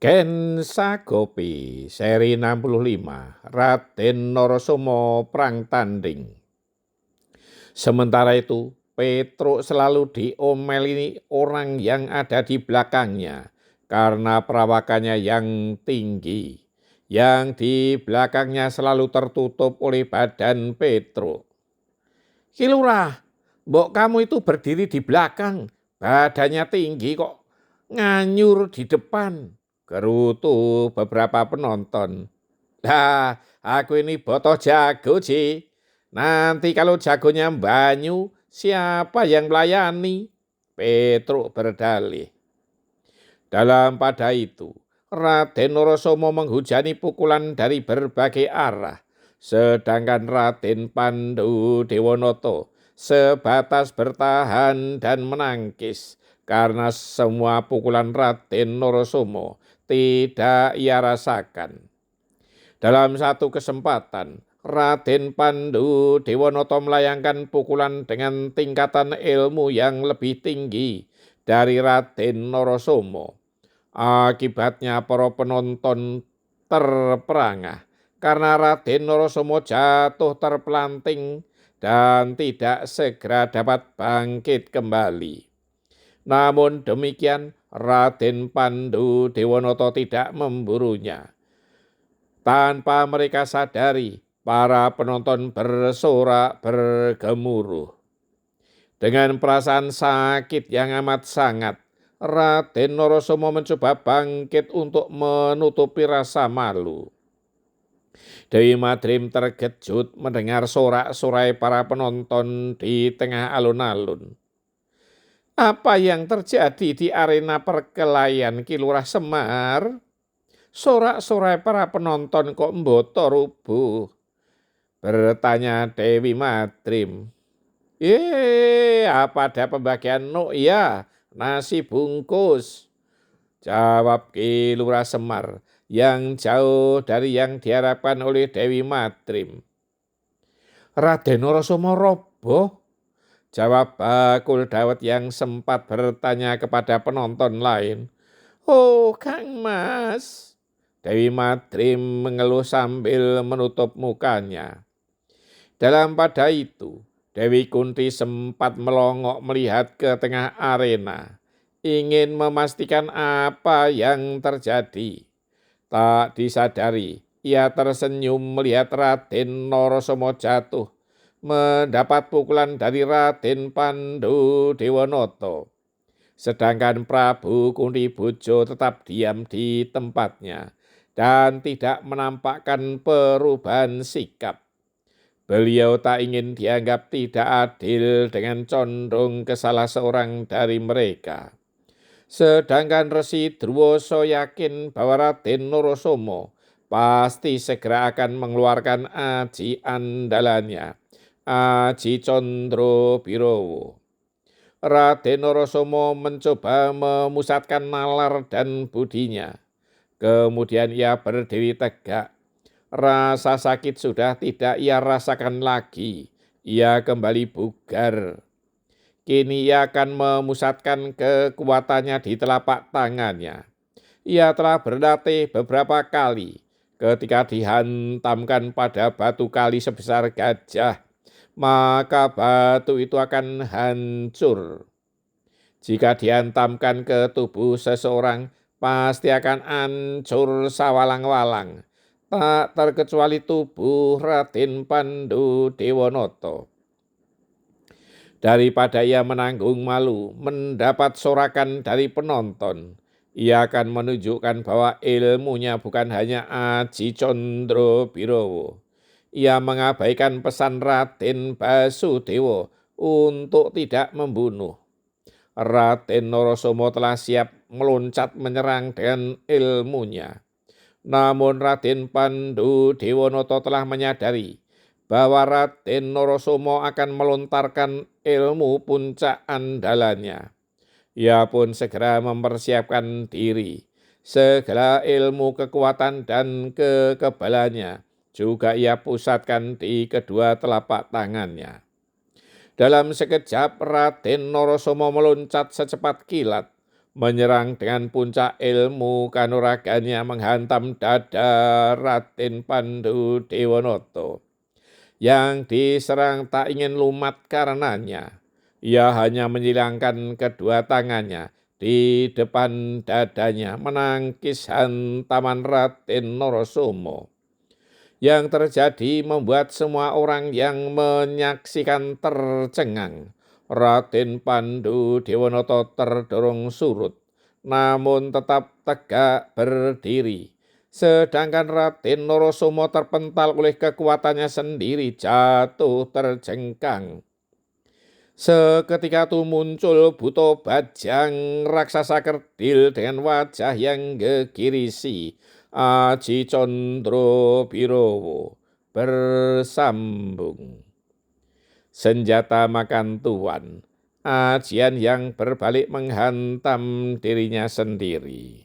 Gen Sagopi seri 65 Raden Narasoma Prang Tanding. Sementara itu Petruk selalu diomeli orang yang ada di belakangnya karena perawakannya yang tinggi, yang di belakangnya selalu tertutup oleh badan Petruk. "Ki Lurah, mbok kamu itu berdiri di belakang, badannya tinggi kok nganyur di depan," gerutu beberapa penonton. "Lah, aku ini botoh jago, Ci. Nanti kalau jagonya banyu, siapa yang melayani?" Petruk berdalih. Dalam pada itu, Raden Narasoma menghujani pukulan dari berbagai arah, sedangkan Raden Pandu Dewanoto sebatas bertahan dan menangkis karena semua pukulan Raden Narasoma tidak ia rasakan. Dalam satu kesempatan, Raden Pandu Dewanoto melayangkan pukulan dengan tingkatan ilmu yang lebih tinggi dari Raden Narasoma. Akibatnya para penonton terperangah karena Raden Narasoma jatuh terpelanting dan tidak segera dapat bangkit kembali. Namun demikian, Raden Pandu Dewanoto tidak memburunya. Tanpa mereka sadari, para penonton bersorak bergemuruh. Dengan perasaan sakit yang amat sangat, Raden Narasoma mencoba bangkit untuk menutupi rasa malu. Dewi Madrim terkejut mendengar sorak-sorai para penonton di tengah alun-alun. "Apa yang terjadi di arena perkelahian Ki Lurah Semar? Sorak-sorai para penonton kok mboto rubuh?" bertanya Dewi Madrim. Apa ada pembagian ya? Nasi bungkus," jawab Ki Lurah Semar yang jauh dari yang diharapkan oleh Dewi Madrim. "Raden Narasoma roboh," jawab Bakul Dawet yang sempat bertanya kepada penonton lain. "Oh, Kang Mas," Dewi Madrim mengeluh sambil menutup mukanya. Dalam pada itu, Dewi Kunti sempat melongok melihat ke tengah arena, ingin memastikan apa yang terjadi. Tak disadari, ia tersenyum melihat Raden Narasoma jatuh, mendapat pukulan dari Raden Pandu Dewanoto. Sedangkan Prabu Kunti Bojo tetap diam di tempatnya dan tidak menampakkan perubahan sikap. Beliau tak ingin dianggap tidak adil dengan condong ke salah seorang dari mereka. Sedangkan Resi Drwoso yakin bahwa Raden Narasoma pasti segera akan mengeluarkan aji andalannya, Aji Condro Birowo. Raden Narasoma mencoba memusatkan nalar dan budinya. Kemudian ia berdiri tegak. Rasa sakit sudah tidak ia rasakan lagi. Ia kembali bugar. Kini ia akan memusatkan kekuatannya di telapak tangannya. Ia telah berlatih beberapa kali. Ketika dihantamkan pada batu kali sebesar gajah, maka batu itu akan hancur. Jika dihantamkan ke tubuh seseorang, pasti akan hancur sawalang-walang. Tak terkecuali tubuh Raden Pandu Dewanoto. Daripada ia menanggung malu mendapat sorakan dari penonton, ia akan menunjukkan bahwa ilmunya bukan hanya Aji Condro Birowo. Ia mengabaikan pesan Raden Basudewa untuk tidak membunuh. Raden Narasoma telah siap meloncat menyerang dengan ilmunya. Namun Raden Pandu Dewanoto telah menyadari bahwa Raden Narasoma akan melontarkan ilmu puncak andalannya. Ia pun segera mempersiapkan diri. Segala ilmu kekuatan dan kekebalannya juga ia pusatkan di kedua telapak tangannya. Dalam sekejap Raden Narasoma meloncat secepat kilat, menyerang dengan puncak ilmu kanuragannya menghantam dada Raden Pandu Dewanata. Yang diserang tak ingin lumat karenanya. Ia hanya menyilangkan kedua tangannya di depan dadanya menangkis hantaman Raden Narasomo. Yang terjadi membuat semua orang yang menyaksikan tercengang. Raden Pandu Dewanata terdorong surut, namun tetap tegak berdiri. Sedangkan Raden Narasomo terpental oleh kekuatannya sendiri jatuh terjengkang. Seketika itu muncul Buto Bajang raksasa kerdil dengan wajah yang gegirisi. Aji Condro Birowo bersambung. Senjata makan tuan, ajian yang berbalik menghantam dirinya sendiri.